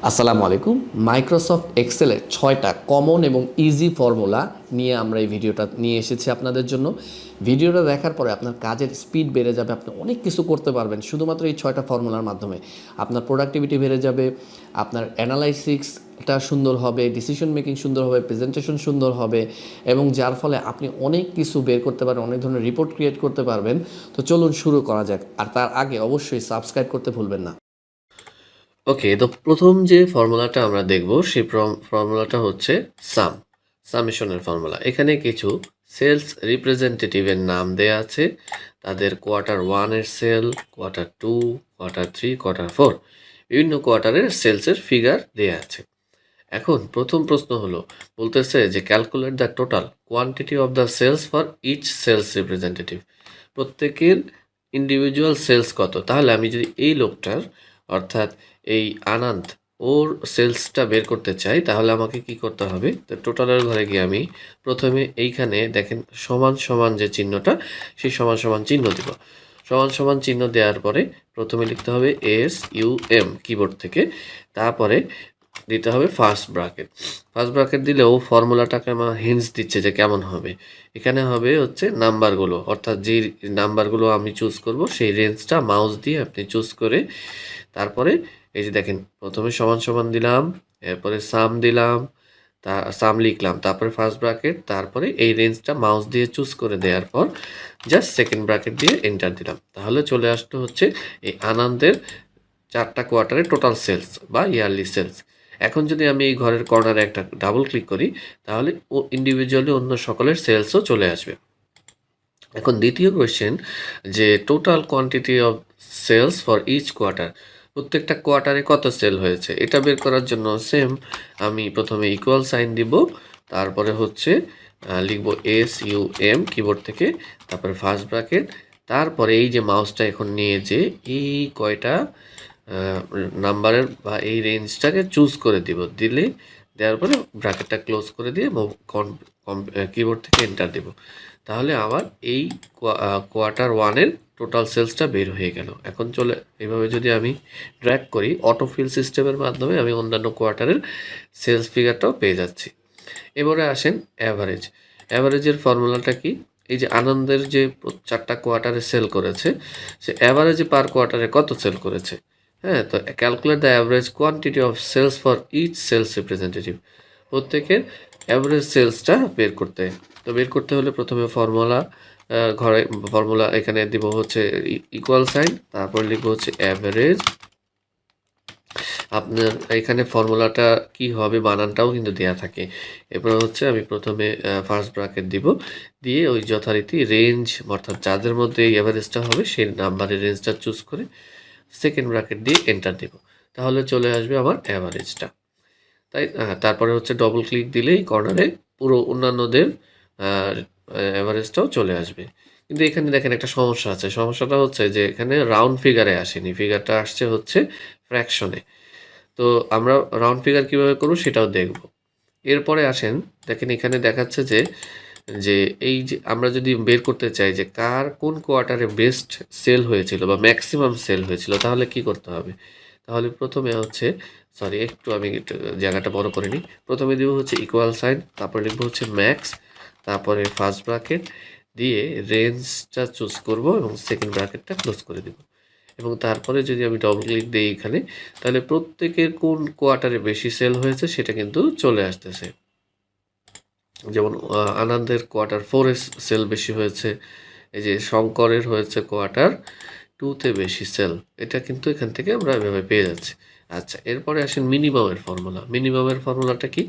আসসালামু আলাইকুম। মাইক্রোসফট এক্সেলের ৬টা কমন এবং ইজি ফর্মুলা নিয়ে আমরা এই ভিডিওটা নিয়ে এসেছি আপনাদের জন্য। ভিডিওটা দেখার পরে আপনার কাজের স্পিড বেড়ে যাবে, আপনি অনেক কিছু করতে পারবেন শুধুমাত্র এই ৬টা ফর্মুলার মাধ্যমে। আপনার প্রোডাক্টিভিটি বেড়ে যাবে, আপনার অ্যানালাইসিসটা সুন্দর হবে, ডিসিশন মেকিং সুন্দর হবে, প্রেজেন্টেশন সুন্দর হবে এবং যার ফলে আপনি অনেক কিছু বের করতে পারবেন, অনেক ধরনের রিপোর্ট ক্রিয়েট করতে পারবেন। তো চলুন শুরু করা যাক, আর তার আগে অবশ্যই সাবস্ক্রাইব করতে ভুলবেন না। ওকে, তো প্রথম যে ফর্মুলাটা আমরা দেখব সেই ফর্মুলাটা হচ্ছে সামেশনের ফর্মুলা। এখানে কিছু সেলস রিপ্রেজেন্টেটিভের নাম দেয়া আছে, তাদের Q1 sell, Q2, Q3, Q4 বিভিন্ন কোয়ার্টারের সেলসের ফিগার দেয়া আছে। এখন প্রথম প্রশ্ন হলো, বলতেছে যে calculate the total quantity of the sales for each sales representative. প্রত্যেকের ইন্ডিভিজুয়াল সেলস কত। তাহলে আমি যদি এই লোকটার অর্থাৎ এই আনন্দ ওর সেলসটা বের করতে চাই তাহলে আমাকে কি করতে হবে, তো টোটালের ঘরে গিয়ে আমি প্রথমে এইখানে দেখেন সমান সমান যে চিহ্নটা, সেই সমান সমান চিহ্ন দিব। সমান সমান চিহ্ন দেওয়ার পরে প্রথমে লিখতে হবে SUM কিবোর্ড থেকে, তারপরে দিতে হবে ফার্স্ট ব্র্যাকেট দিলেও ফর্মুলাটাকে আমার হিন্টস দিচ্ছে যে কেমন হবে। এখানে হবে হচ্ছে নাম্বারগুলো, অর্থাৎ যে নাম্বারগুলো আমি চুজ করব সেই রেঞ্জটা মাউস দিয়ে আপনি চুজ করে তারপরে এই যে দেখেন প্রথমে সমান সমান দিলাম, এরপরে সাম দিলাম, সাম লিখলাম, তারপরে ফার্স্ট ব্র্যাকেট, তারপরে এই রেঞ্জটা মাউস দিয়ে চুজ করে দেওয়ার পর জাস্ট সেকেন্ড ব্র্যাকেট দিয়ে এন্টার দিলাম। তাহলে চলে আসতো হচ্ছে এই আনন্দের 4টা কোয়ার্টারের টোটাল সেলস বা ইয়ারলি সেলস। এখন যদি আমি এই ঘরের কর্নারে একটা ডাবল ক্লিক করি তাহলে ও ইন্ডিভিজুয়ালি অন্য সকলের সেলসও চলে আসবে। এখন দ্বিতীয় কোয়েশ্চেন, যে total quantity of sales for each quarter, প্রত্যেকটা কোয়ার্টারে কত সেল হয়েছে এটা বের করার জন্য সেম আমি প্রথমে ইকুয়াল সাইন দিব, তারপরে হচ্ছে লিখব SUM কিবোর্ড থেকে, তারপরে ফার্স্ট ব্র্যাকেট, তারপরে এই যে মাউসটা এখন নিয়ে যে এই কয়টা নাম্বারের বা এই রেঞ্জটাকে চুজ করে দিলে দেওয়ার পরে ব্র্যাকেটটা ক্লোজ করে দিয়ে কিবোর্ড থেকে এন্টার দেব। তাহলে আমার এই Q1 টোটাল সেলসটা বের হয়ে গেল। এখন চলে এইভাবে যদি আমি ড্র্যাগ করি অটোফিল সিস্টেমের মাধ্যমে আমি অন্যান্য কোয়ার্টারের সেলস ফিগারটাও পেয়ে যাচ্ছি। এবারে আসেন অ্যাভারেজের ফর্মুলাটা কি। এই যে আনন্দের যে 4টা কোয়ার্টারে সেল করেছে, সে অ্যাভারেজে পার কোয়ার্টারে কত সেল করেছে। হ্যাঁ, তো calculate the average quantity of sales for each sales representative. প্রত্যেকের অ্যাভারেজ সেলসটা বের করতে হলে প্রথমে ফর্মুলা এখানে দিব হচ্ছে ইকুয়াল সাইন, তারপর লিখবো হচ্ছে অ্যাভারেজ। আপনার এখানে ফর্মুলাটা কি হবে বানানটাও কিন্তু দেয়া থাকে। এরপর হচ্ছে আমি প্রথমে ফার্স্ট ব্র্যাকেট দিব, দিয়ে ওই যথারীতি রেঞ্জ অর্থাৎ যাদের মধ্যে এই অ্যাভারেজটা হবে সেই নাম্বারের রেঞ্জটা চুজ করে সেকেন্ড ব্র্যাকেট দিয়ে এন্টার দেব। তাহলে চলে আসবে আমার অ্যাভারেজটা। তারপরে হচ্ছে ডবল ক্লিক দিলেই কর্নারে পুরো অন্যান্যদের অ্যাভারেজটাও চলে আসবে। কিন্তু এখানে দেখেন একটা সমস্যা আছে, সমস্যাটা হচ্ছে যে এখানে রাউন্ড ফিগারে আসেনি, ফিগারটা আসছে হচ্ছে ফ্র্যাকশনে। তো আমরা রাউন্ড ফিগার কীভাবে করব সেটাও দেখব। এরপরে আসেন, দেখেন এখানে দেখাচ্ছে যে যে এই যে আমরা যদি বের করতে চাই যে কোন কোয়ার্টারে বেস্ট সেল হয়েছিল বা ম্যাক্সিমাম সেল হয়েছিল তাহলে কি করতে হবে। তাহলে প্রথমে হচ্ছে আমি একটু জায়গাটা বড় করে নিই। প্রথমে দিব হচ্ছে ইকুয়াল সাইন, তারপরে লিখবো হচ্ছে ম্যাক্স, তারপরে ফার্স্ট ব্র্যাকেট দিয়ে রেঞ্জটা চুজ করব এবং সেকেন্ড ব্র্যাকেটটা ক্লোজ করে দেব। এবং তারপরে যদি আমি ডবল ক্লিক দিই এখানে, তাহলে প্রত্যেকের কোন কোয়ার্টারে বেশি সেল হয়েছে সেটা কিন্তু চলে আসতেছে। যেমন আনন্দের Q4 সেল বেশি হয়েছে, এই যে শঙ্করের হয়েছে Q2 বেশি সেল, এটা কিন্তু এখান থেকে আমরা এভাবে পেয়ে যাচ্ছি। আচ্ছা, এরপরে আসেন মিনিমামের ফর্মুলাটা কি,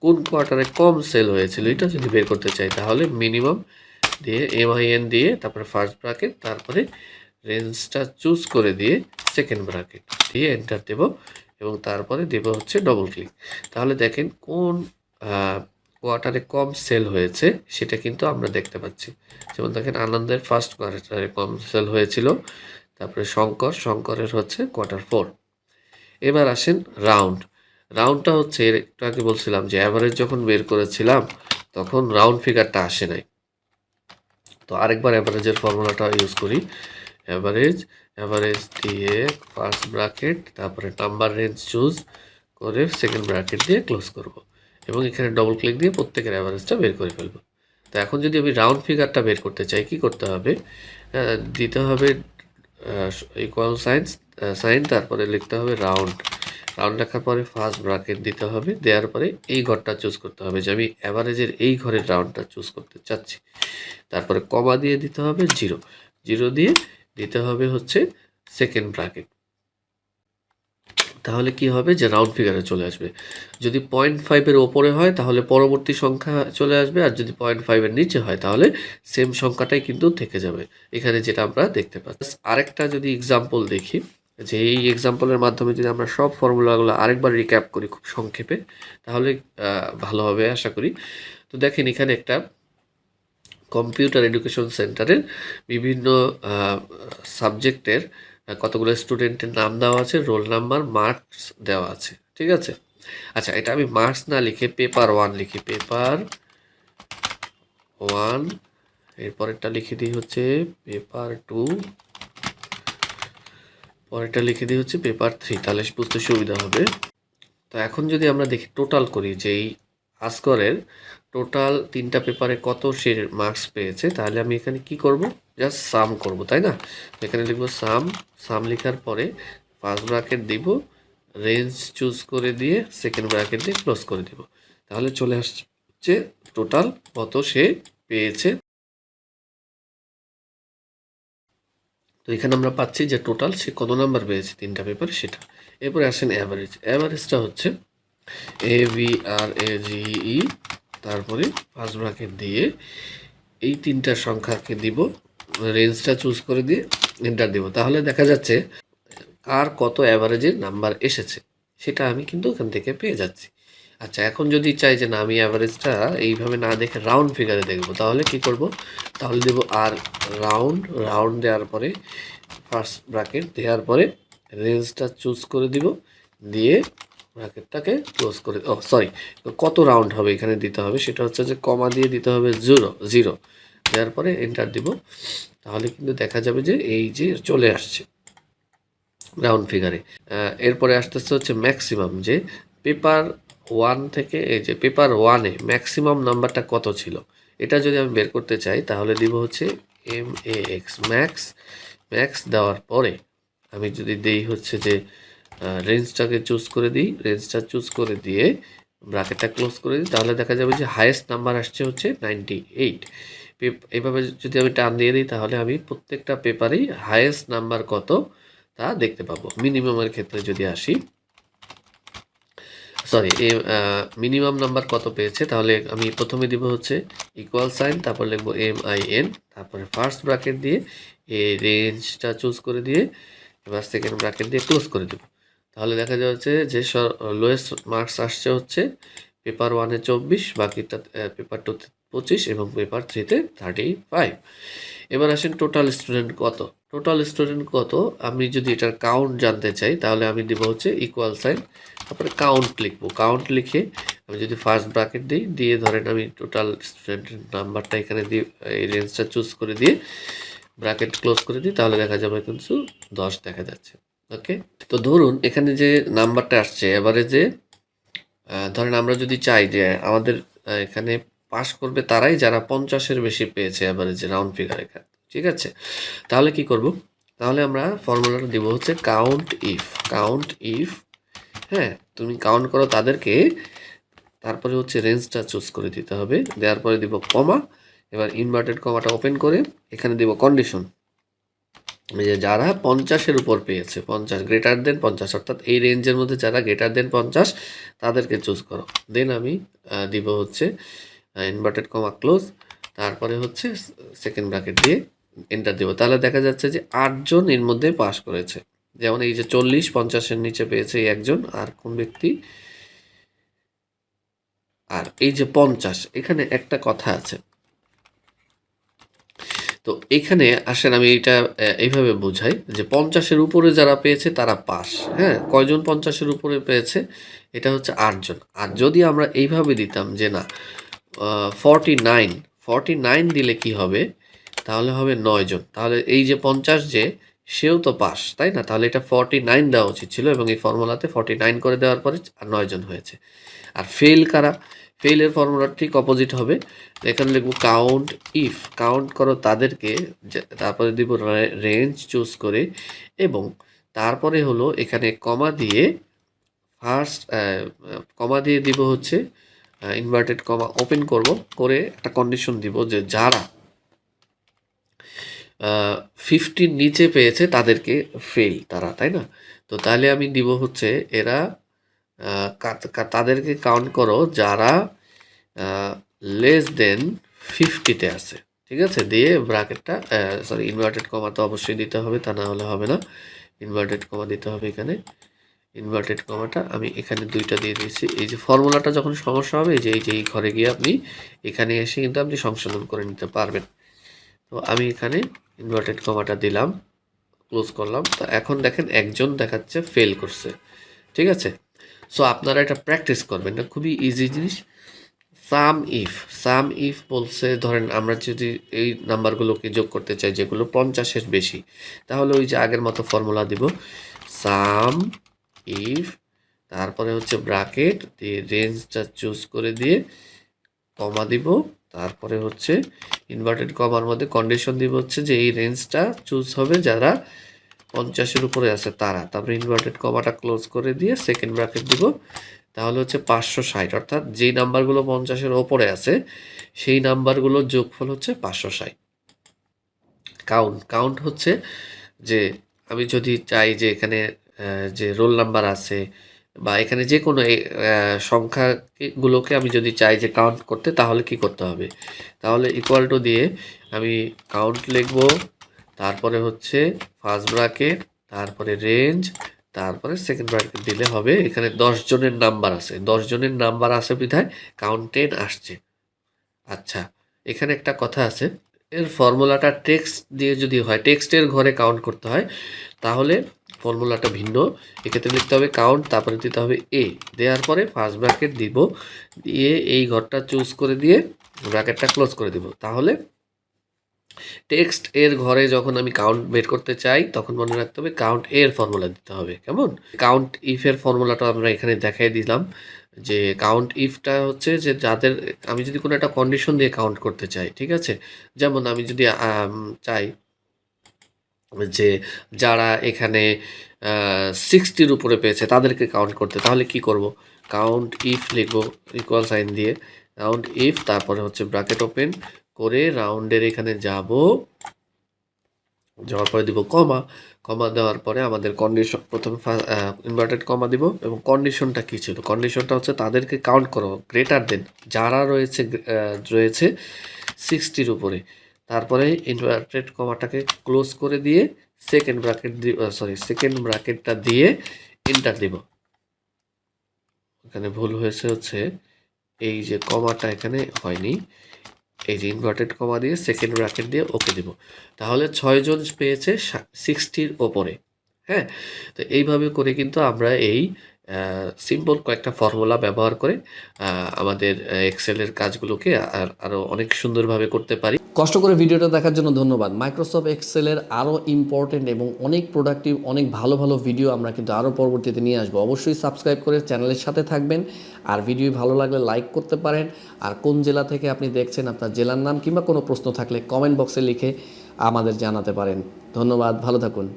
কোন কোয়ার্টারে কম সেল হয়েছিল এটা যদি বের করতে চাই তাহলে মিনিমাম দিয়ে MIN দিয়ে তারপরে ফার্স্ট ব্র্যাকেট, তারপরে রেঞ্জটা চুজ করে দিয়ে সেকেন্ড ব্র্যাকেট দিয়ে এন্টার দেব এবং তারপরে দেব হচ্ছে ডবল ক্লিক। তাহলে দেখেন কোন কোয়ার্টারে কম সেল হয়েছে সেটা কিন্তু আমরা দেখতে পাচ্ছি। যেমন দেখেন আনন্দের ফার্স্ট কোয়ার্টারে কম সেল হয়েছিল, তারপরে শঙ্করের হচ্ছে Q4। এবার আসেন রাউন্ডটা হচ্ছে একটু আগে বলছিলাম যে অ্যাভারেজ যখন বের করেছিলাম তখন রাউন্ড ফিগারটা আসে নাই। তো আরেকবার অ্যাভারেজের ফর্মুলাটা ইউজ করি। অ্যাভারেজ দিয়ে ফার্স্ট ব্র্যাকেট, তারপরে নাম্বার রেঞ্জ চুজ করে সেকেন্ড ব্র্যাকেট দিয়ে ক্লোজ করব এবং এখানে ডবল ক্লিক দিয়ে প্রত্যেকের অ্যাভারেজটা বের করে ফেলব। তো এখন যদি আমি রাউন্ড ফিগারটা বের করতে চাই কি করতে হবে, দিতে হবে ইকুয়াল সাইন, তারপরে লিখতে হবে রাউন্ড। রাউন্ড লেখার পরে ফার্স্ট ব্র্যাকেট দিতে হবে, দেওয়ার পরে এই ঘরটা চুজ করতে হবে যে আমি অ্যাভারেজের এই ঘরের রাউন্ডটা চুজ করতে চাচ্ছি। তারপরে কমা দিয়ে দিতে হবে জিরো, জিরো দিয়ে দিতে হবে হচ্ছে সেকেন্ড ব্র্যাকেট। তাহলে কি হবে যে রাউন্ড ফিগারে চলে আসবে। যদি 0.5-এর ওপরে হয় তাহলে পরবর্তী সংখ্যা চলে আসবে, আর যদি 0.5-এর নিচে হয় তাহলে সেম সংখ্যাটাই কিন্তু থেকে যাবে, এখানে যেটা আমরা দেখতে পাচ্ছি। আরেকটা যদি এক্সাম্পল দেখি, যে এই এক্সাম্পলের মাধ্যমে যদি আমরা সব ফর্মুলাগুলো আরেকবার রিক্যাপ করি খুব সংক্ষেপে, তাহলে ভালো হবে আশা করি। তো দেখেন এখানে একটা কম্পিউটার এডুকেশন সেন্টারের বিভিন্ন সাবজেক্টের কতগুলো স্টুডেন্টের নাম দেওয়া আছে, রোল নাম্বার, মার্কস দেওয়া আছে, ঠিক আছে। আচ্ছা, এটা আমি মার্কস না লিখে পেপার 1 লিখি, পেপার 1, এরপরেরটা লিখে দিই হচ্ছে পেপার 2, পরেরটা লিখে দিই হচ্ছে পেপার 3, তাহলে বুঝতে সুবিধা হবে। তো এখন যদি আমরা দেখি টোটাল করি যে এই আসকরের টোটাল 3টা পেপারে কত সে মার্কস পেয়েছে, তাহলে আমি এখানে কি করব, জাস্ট সাম করব, তাই না। তো এখানে লিখব সাম, সাম লেখার পরে ফার্স্ট ব্র্যাকেট দিব, রেঞ্জ চুজ করে দিয়ে সেকেন্ড ব্র্যাকেট দিয়ে ক্লোজ করে দিব, তাহলে চলে আসছে টোটাল কত সে পেয়েছে। তো এখানে আমরা পাচ্ছি যে টোটাল সে কত নাম্বার পেয়েছে 3টা পেপারে সেটা। এরপরে আসেন অ্যাভারেজ। অ্যাভারেজটা হচ্ছে AVRAGE, তারপরে ফার্স্ট ব্র্যাকেট দিয়ে এই 3টা সংখ্যাকে দিব, রেঞ্জটা চুজ করে দিয়ে এন্টার দিব, তাহলে দেখা যাচ্ছে কার কত অ্যাভারেজের নাম্বার এসেছে সেটা আমি কিন্তু এখান থেকে পেয়ে যাচ্ছি। আচ্ছা, এখন যদি চাই যে না আমি অ্যাভারেজটা এইভাবে না দেখে রাউন্ড ফিগারে দেখব, তাহলে কি করব, তাহলে দেব আর রাউন্ড, রাউন্ড দেওয়ার পরে ফার্স্ট ব্র্যাকেট দেওয়ার পরে রেঞ্জটা চুজ করে দিব, দিয়ে ব্র্যাকেটটাকে ক্লোজ করে, সরি, কত রাউন্ড হবে এখানে দিতে হবে, সেটা হচ্ছে যে কমা দিয়ে দিতে হবে জিরো, জিরো দেওয়ার পরে এন্টার দিব, তাহলে কিন্তু দেখা যাবে যে এই যে চলে আসছে রাউন্ড ফিগারে। এরপরে আসতেছে হচ্ছে ম্যাক্সিমাম, যে পেপার 1 থেকে এই যে পেপার 1-এ ম্যাক্সিমাম নাম্বারটা কত ছিল, এটা যদি আমি বের করতে চাই তাহলে দিব হচ্ছে MAX, ম্যাক্স। ম্যাক্স দেওয়ার পরে আমি যদি দেই হচ্ছে যে রেঞ্জটাকে চুজ করে দিই, রেঞ্জটা চুজ করে দিয়ে ব্র্যাকেটটা ক্লোজ করে দিই, তাহলে দেখা যাবে যে হায়েস্ট নাম্বার আসছে হচ্ছে 98। এইভাবে যদি আমি টান দিয়ে দিই তাহলে আমি প্রত্যেকটা পেপারেই হায়েস্ট নাম্বার কত তা দেখতে পাবো। মিনিমামের ক্ষেত্রে যদি আসি, সরি, মিনিমাম নাম্বার কত পেয়েছে, তাহলে আমি প্রথমে দিব হচ্ছে ইকুয়াল সাইন, তারপর লিখবো MIN, তারপরে ফার্স্ট ব্র্যাকেট দিয়ে এই রেঞ্জটা চুজ করে দিয়ে এবার সেকেন্ড ব্র্যাকেট দিয়ে ক্লোজ করে দেব, তাহলে দেখা যাচ্ছে যে লোয়েস্ট মার্কস আসছে হচ্ছে পেপার 1-এ 24, বাকিটা পেপার 2-তে 25 এবং পেপার 3-তে 35। এবার আসেন টোটাল স্টুডেন্ট কত। টোটাল স্টুডেন্ট কত আমি যদি এটার কাউন্ট জানতে চাই তাহলে আমি দিব হচ্ছে ইকুয়াল সাইন, তারপরে কাউন্ট লিখবো, কাউন্ট লিখে আমি যদি ফার্স্ট ব্র্যাকেট দিই, দিয়ে ধরেন আমি টোটাল স্টুডেন্টের নাম্বারটা এখানে দিয়ে এই রেঞ্জটা চুজ করে দিয়ে ব্র্যাকেট ক্লোজ করে দিই, তাহলে দেখা যাবে কিন্তু 10 দেখা যাচ্ছে। ওকে, তো ধরুন এখানে যে নাম্বারটা আসছে এভারেজে, ধরেন আমরা যদি চাই যে আমাদের এখানে পাস করবে তারাই যারা 50-এর বেশি পেয়েছে এভারেজে রাউন্ড ফিগার এখানে, ঠিক আছে। তাহলে কি করব, তাহলে আমরা ফর্মুলাটা দিব হচ্ছে কাউন্ট ইফ, কাউন্ট ইফ, হ্যাঁ তুমি কাউন্ট করো তাদেরকে, তারপরে হচ্ছে রেঞ্জটা চুজ করে দিতে হবে, দেওয়ার পরে দিব কমা, এবার ইনভার্টেড কমাটা ওপেন করে এখানে দিব কন্ডিশন, যে যারা 50-এর উপর পেয়েছে, 50 গ্রেটার দেন 50, অর্থাৎ এই রেঞ্জের মধ্যে যারা গ্রেটার দেন 50 তাদেরকে চুজ করো। দেন আমি দিব হচ্ছে ইনভার্টেড কমা ক্লোজ, তারপরে হচ্ছে সেকেন্ড ব্র্যাকেট দিয়ে এন্টার দিব, তাহলে দেখা যাচ্ছে যে 8 জন এর মধ্যে পাস করেছে। যেমন এই যে 40 50-এর নিচে পেয়েছে এই একজন, আর কোন ব্যক্তি, আর এই যে 50, এখানে একটা কথা আছে। তো এখানে আসেন আমি এটা এইভাবে বোঝাই যে 50-এর উপরে যারা পেয়েছে তারা পাস, হ্যাঁ কয়জন 50-এর উপরে পেয়েছে, এটা হচ্ছে 8 জন। আর যদি আমরা এইভাবে দিতাম যে না 49 দিলে কি হবে, তাহলে হবে 9 জন, তাহলে এই যে 50 যে সেও তো পাস, তাই না? তাহলে এটা 49 দেওয়া উচিত ছিল এবং এই ফর্মুলাতে 49 করে দেওয়ার পরে আর 9 জন হয়েছে। আর ফেল কারা? ফেইলের ফর্মুলা ঠিক অপোজিট হবে। এখানে লিখব কাউন্ট ইফ, কাউন্ট করো তাদেরকে, তারপরে দিব রেঞ্জ চুজ করে এবং তারপরে হলো এখানে কমা দিয়ে ফার্স্ট কমা দিয়ে দিব হচ্ছে ইনভার্টেড কমা ওপেন করব, করে একটা কন্ডিশন দিব যে যারা 50 নিচে পেয়েছে তাদেরকে ফেল তারা, তাই না? তো তাহলে আমি দিব হচ্ছে এরা তাদেরকে কাউন্ট করো যারা লেস দেন 50-তে আছে, ঠিক আছে? দিয়ে ব্র্যাকেটটা সরি ইনভার্টেড কমা তো অবশ্যই দিতে হবে, তা না হলে হবে না। ইনভার্টেড কমা দিতে হবে এখানে। ইনভার্টেড কমাটা আমি এখানে 2টা দিয়ে দিয়েছি। এই যে ফর্মুলাটা যখন সমস্যা হবে, এই ঘরে গিয়ে আপনি এখানে এসে কিন্তু আপনি সংশোধন করে নিতে পারবেন। তো আমি এখানে ইনভার্টেড কমাটা দিলাম, ক্লোজ করলাম। তো এখন দেখেন একজন দেখাচ্ছে ফেল করছে, ঠিক আছে? সো আপনারা এটা প্র্যাকটিস করবেন, এটা খুবই ইজি জিনিস। সাম ইফ বলছে, ধরেন আমরা যদি এই নাম্বারগুলোকে যোগ করতে চাই যেগুলো 50-এর বেশি, তাহলে ওই যে আগের মতো ফর্মুলা দিব, সাম ইফ, তারপরে হচ্ছে ব্র্যাকেট দিয়ে রেঞ্জটা চুজ করে দিয়ে কমা দিব, তারপরে হচ্ছে ইনভার্টেড কমার মধ্যে কন্ডিশন দিব হচ্ছে যে এই রেঞ্জটা চুজ হবে যারা 50-এর উপরে আছে তারা, তারপরে ইনভার্টেড কমাটা ক্লোজ করে দিয়ে সেকেন্ড ব্র্যাকেট দিব, তাহলে হচ্ছে 560, অর্থাৎ যেই নাম্বারগুলো 50-এর ওপরে আছে সেই নাম্বারগুলোর যোগফল হচ্ছে 560। কাউন্ট হচ্ছে যে আমি যদি চাই যে এখানে যে রোল নাম্বার আছে বা এখানে যে কোনো সংখ্যাগুলোকে আমি যদি চাই যে কাউন্ট করতে, তাহলে কি করতে হবে? তাহলে ইকুয়াল টু দিয়ে আমি কাউন্ট লিখব, তারপরে হচ্ছে ফার্স্ট ব্র্যাকেট, তারপরে রেঞ্জ, তারপরে সেকেন্ড ব্র্যাকেট দিলে হবে। এখানে 10 জনের নাম্বার আছে, 10 জনের নাম্বার আছে বিধায় কাউন্ট 10 আসছে। আচ্ছা, এখানে একটা কথা আছে, এর ফর্মুলাটা টেক্সট দিয়ে যদি হয়, টেক্সটের ঘরে কাউন্ট করতে হয়, তাহলে ফর্মুলাটা ভিন্ন। এক্ষেত্রে লিখতে হবে কাউন্ট, তারপরে দিতে হবে এ, দেওয়ার পরে ফার্স্ট ব্র্যাকেট দিব, দিয়ে এই ঘরটা চুজ করে দিয়ে ব্র্যাকেটটা ক্লোজ করে দিব। তাহলে টেক্সট এর ঘরে যখন আমি কাউন্ট বের করতে চাই তখন মনে রাখতে হবে কাউন্ট এর ফর্মুলা দিতে হবে। কেমন? কাউন্ট ইফের ফর্মুলাটা আমরা এখানে দেখাই দিলাম, যে কাউন্ট ইফটা হচ্ছে যে যাদের, আমি যদি কোনো একটা কন্ডিশন দিয়ে কাউন্ট করতে চাই, ঠিক আছে? যেমন আমি যদি চাই যে যারা এখানে 60-র উপরে পেয়েছে তাদেরকে কাউন্ট করতে, তাহলে কি করব? কাউন্ট ইফ লিখবো ইকুয়াল সাইন দিয়ে, কাউন্ট ইফ, তারপরে হচ্ছে ব্র্যাকেট ওপেন করে রাউন্ডের এখানে যাব, যাওয়ার পরে দিব কমা, কমা দেওয়ার পরে আমাদের কন্ডিশন, প্রথমে ইনভার্টেড কমা দিব এবং কন্ডিশনটা কী ছিল? কন্ডিশনটা হচ্ছে তাদেরকে কাউন্ট করো গ্রেটার দেন যারা রয়েছে 60-র উপরে, তারপরে ইনভার্টেড কমাটাকে ক্লোজ করে দিয়ে সেকেন্ড ব্র্যাকেটটা দিয়ে এন্টার দিব। এখানে ভুল হয়েছে হচ্ছে এই যে কমাটা এখানে হয়নি, এই যে ইনভার্টেড কমা দিয়ে সেকেন্ড ব্র্যাকেট দিয়ে ওকে দিব, তাহলে 6 জন পেয়েছে 60-র ওপরে। হ্যাঁ, তো এইভাবে করে কিন্তু আমরা এই সিম্পল কয়েকটা ফর্মুলা ব্যবহার করে আমাদের এক্সেলের কাজগুলোকে আরও অনেক সুন্দরভাবে করতে পারি। কষ্ট করে ভিডিওটা দেখার জন্য ধন্যবাদ। মাইক্রোসফট এক্সেলের আরও ইম্পর্টেন্ট এবং অনেক প্রোডাক্টিভ, অনেক ভালো ভালো ভিডিও আমরা কিন্তু আরও পরবর্তীতে নিয়ে আসবো। অবশ্যই সাবস্ক্রাইব করে চ্যানেলের সাথে থাকবেন, আর ভিডিও ভালো লাগলে লাইক করতে পারেন। আর কোন জেলা থেকে আপনি দেখছেন, আপনার জেলার নাম কিংবা কোনো প্রশ্ন থাকলে কমেন্ট বক্সে লিখে আমাদের জানাতে পারেন। ধন্যবাদ, ভালো থাকুন।